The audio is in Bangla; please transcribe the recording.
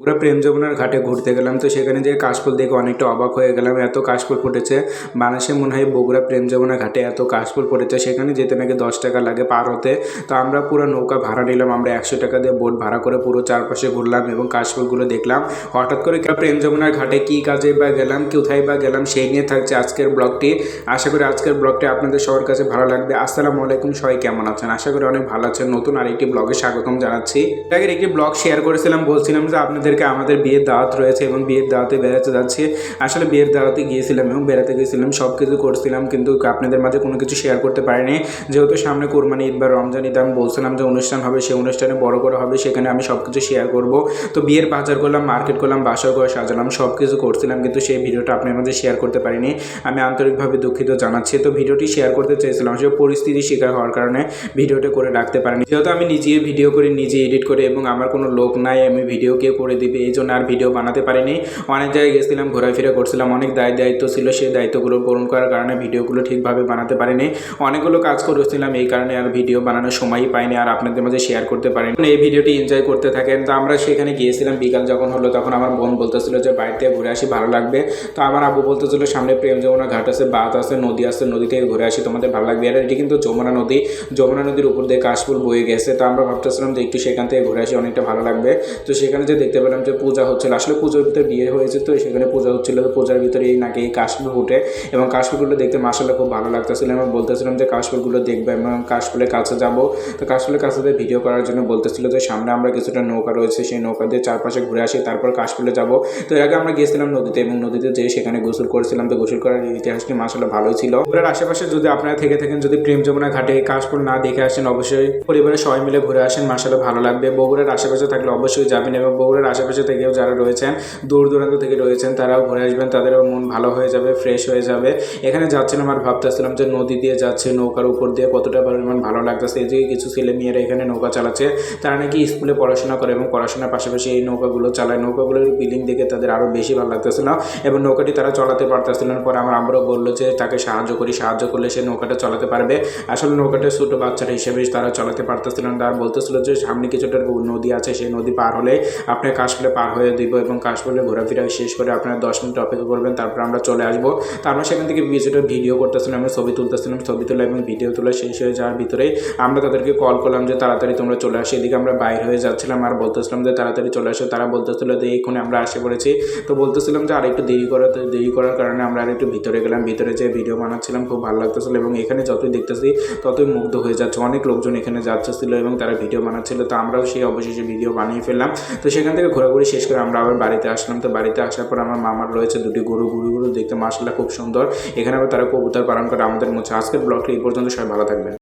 পুরো প্রেম যমুনার ঘাটে ঘুরতে গেলাম, তো সেখানে যে কাশফুল দেখে অনেকটা অবাক হয়ে গেলাম। এত কাশফুল ফুটেছে বাংলাদেশে মনে হয় বগুড়া প্রেম যমুনা ঘাটে এত কাশফুল ফুটেছে। সেখানে যেতে নাকি 10 টাকা লাগে পার হতে। তো আমরা পুরো নৌকা ভাড়া নিলাম, আমরা 100 টাকা দিয়ে বোট ভাড়া করে পুরো চারপাশে ঘুরলাম এবং কাশফুলগুলো দেখলাম। হঠাৎ করে প্রেম যমুনার ঘাটে কী কাজে বা গেলাম, কোথায় বা গেলাম, সেই নিয়ে থাকছে আজকের ব্লগটি। আশা করি আজকের ব্লগটি আপনাদের সবার কাছে ভালো লাগবে। আসসালামু আলাইকুম, সবাই কেমন আছেন? আশা করি অনেক ভালো আছেন। নতুন আরেকটি ব্লগে স্বাগতম জানাচ্ছি। আগের একটি ব্লগ শেয়ার করেছিলাম, বলছিলাম যে আপনাদেরকে আমাদের বিয়ের দাওয়াত রয়েছে এবং বিয়ের দাওয়াতে বেড়াতে যাচ্ছি। আসলে বিয়ের দাওয়াতে গিয়েছিলাম এবং বেড়াতে গিয়েছিলাম, সব কিছু করছিলাম, কিন্তু আপনাদের মাঝে কোনো কিছু শেয়ার করতে পারিনি। যেহেতু সামনে কোরবানি ঈদ বা রমজান ঈদ, আমি বলছিলাম যে অনুষ্ঠান হবে, সেই অনুষ্ঠানে বড় করে হবে, সেখানে আমি সব কিছু শেয়ার করব। তো বিয়ের বাজার করলাম, মার্কেট করলাম, বাসর ঘর সাজালাম, সব কিছু করছিলাম, কিন্তু সেই ভিডিওটা আপনার মাঝে শেয়ার করতে পারিনি। আমি আন্তরিকভাবে দুঃখিত জানাচ্ছি। তো ভিডিওটি শেয়ার করতে চেয়েছিলাম, আসলে পরিস্থিতির শিকার হওয়ার কারণে ভিডিওটা করে রাখতে পারিনি। যেহেতু আমি নিজেই ভিডিও করি, নিজে এডিট করি এবং আমার কোনো লোক নাই আমি ভিডিও কে করে দিবে, এই জন্য আর ভিডিও বানাতে পারিনি। অনেক জায়গায় গেছিলাম, ঘোরাফেরা করছিলাম, অনেক দায়িত্ব ছিল, সেই দায়িত্বগুলো পূরণ করার কারণে ভিডিওগুলো ঠিকভাবে বানাতে পারিনি। অনেকগুলো কাজ করেছিলাম, এই কারণে আর ভিডিও বানানোর সময়ই পাইনি, আর আপনাদের মাঝে শেয়ার করতে পারিনি। এই ভিডিওটি এনজয় করতে থাকেন। তো আমরা সেখানে গিয়েছিলাম, বিকাল যখন হলো তখন আমার বোন বলতেছিল যে বাড়িতে ঘুরে আসি, ভালো লাগবে। তো আমার আব্বু বলতেছিল সামনে প্রেম যমুনা ঘাট আছে, বাঁধ আছে, নদী আছে, নদী থেকে ঘুরে আসি, তোমাদের ভালো লাগবে। আর এটি কিন্তু যমুনা নদী, যমুনা নদীর উপর দিয়ে কাশফুল বয়ে গেছে। তো আমরা ভাবতেছিলাম যে একটু সেখান থেকে ঘুরে আসি, অনেকটা ভালো লাগবে। তো সেখানে যে দেখতে পেলাম যে পূজা হচ্ছিল, আসলে পুজোর ভিতরে বিয়ে হয়েছে, তো সেখানে পূজা হচ্ছিল। তো পূজার ভিতরে এই নাকি এই কাশফুল ফুটে এবং কাশফুলগুলো দেখতে মাশাআল্লাহ খুব ভালো লাগতেছিল। আমি বলতেছিলাম যে কাশফুলগুলো দেখবে এবং কাশফুলের কাছে যাব। তো কাশফুলের কাছে দিয়ে ভিডিও করার জন্য বলতেছিল যে সামনে আমরা কিছুটা নৌকা রয়েছে, সেই নৌকা দিয়ে চারপাশে ঘুরে আসি, তারপর কাশফুলে যাব। তো এর আগে আমরা গিয়েছিলাম নদীতে এবং নদীতে যেয়ে সেখানে গোসল করেছিলাম। তো গোসল করার ইতিহাসটি মাশাআল্লাহ ভালোই ছিল। বগুড়ার আশেপাশে যদি আপনারা থেকে থাকেন, যদি প্রেম যমুনা ঘাটে কাশফুল না দেখে আসেন, অবশ্যই পরিবারের সবাই মিলে ঘুরে আসেন, মাশাআল্লাহ ভালো লাগবে। বগুড়ার আশেপাশে থাকলে অবশ্যই যাবেন এবং বগুড়ার আশেপাশে থেকেও যারা রয়েছেন, দূর দূরান্ত থেকে রয়েছেন, তারাও ঘুরে আসবেন, তাদেরও মন ভালো হয়ে যাবে, ফ্রেশ হয়ে যাবে। এখানে যাচ্ছিলাম আর ভাবতেছিলাম যে নদী দিয়ে যাচ্ছে, নৌকার উপর দিয়ে কতটা পরিমাণ ভালো লাগতেছে। এই যে কিছু ছেলে মেয়েরা এখানে নৌকা চালাচ্ছে, তারা নাকি স্কুলে পড়াশোনা করে এবং পড়াশোনার পাশাপাশি এই নৌকাগুলো চালায়। নৌকাগুলোর বিল্ডিং দেখে তাদের আরও বেশি ভালো লাগতেছিল এবং নৌকাটি তারা চালাতে পারতেছিলেন। পরে আমার আম্মুরা বললো যে তাকে সাহায্য করলে সে নৌকাটা চালাতে পারবে। আসলে নৌকাটা ছোটো বাচ্চারা হিসেবে তারা চালাতে পারতেছিলেন। আর বলতেছিল যে সামনে কিছুটা নদী আছে, সেই নদী পার হলে আপনার কাশফুলে পার হয়ে দিব এবং কাশফুলে ঘোরাফেরা শেষ করে আপনারা 10 মিনিট অপেক্ষা করবেন, তারপর আমরা চলে আসবো। তো আমরা সেখান থেকে কিছুটা ভিডিও করতেছিলাম, আমরা ছবি তুলতেছিলাম, ছবি তোলা এবং ভিডিও তোলা শেষ হয়ে যাওয়ার ভিতরেই আমরা তাদেরকে কল করলাম যে তাড়াতাড়ি তোমরা চলে আসো। এদিকে আমরা বাইরে হয়ে যাচ্ছিলাম আর বলতেছিলাম যে তাড়াতাড়ি চলে আসো। তারা বলতেছিল যে এইখানে আমরা আসে পড়েছি। তো বলতেছিলাম যে আর একটু দেরি করার কারণে আমরা আর একটু ভিতরে গেলাম। ভিতরে যে ভিডিও বানাচ্ছিলাম, খুব ভালো লাগতেছিল এবং এখানে যতই দেখতেছি ততই মুগ্ধ হয়ে যাচ্ছে। অনেক লোকজন এখানে যাচ্ছিল এবং তারা ভিডিও বানাচ্ছিল। তো আমরাও সেই অবশেষে ভিডিও বানিয়ে ফেললাম। তো সেখান থেকে ঘোরাঘুরি শেষ করে আমরা আবার বাড়িতে আসলাম। তো বাড়িতে আসার পর আমার মামার রয়েছে দুটি গরু দেখতে মাশাআল্লাহ খুব সুন্দর। এখানে আবার তারা কবুতর পালন করে আমাদের মধ্যে। আজকের ব্লগটি এই পর্যন্ত, সবাই ভালো থাকবেন।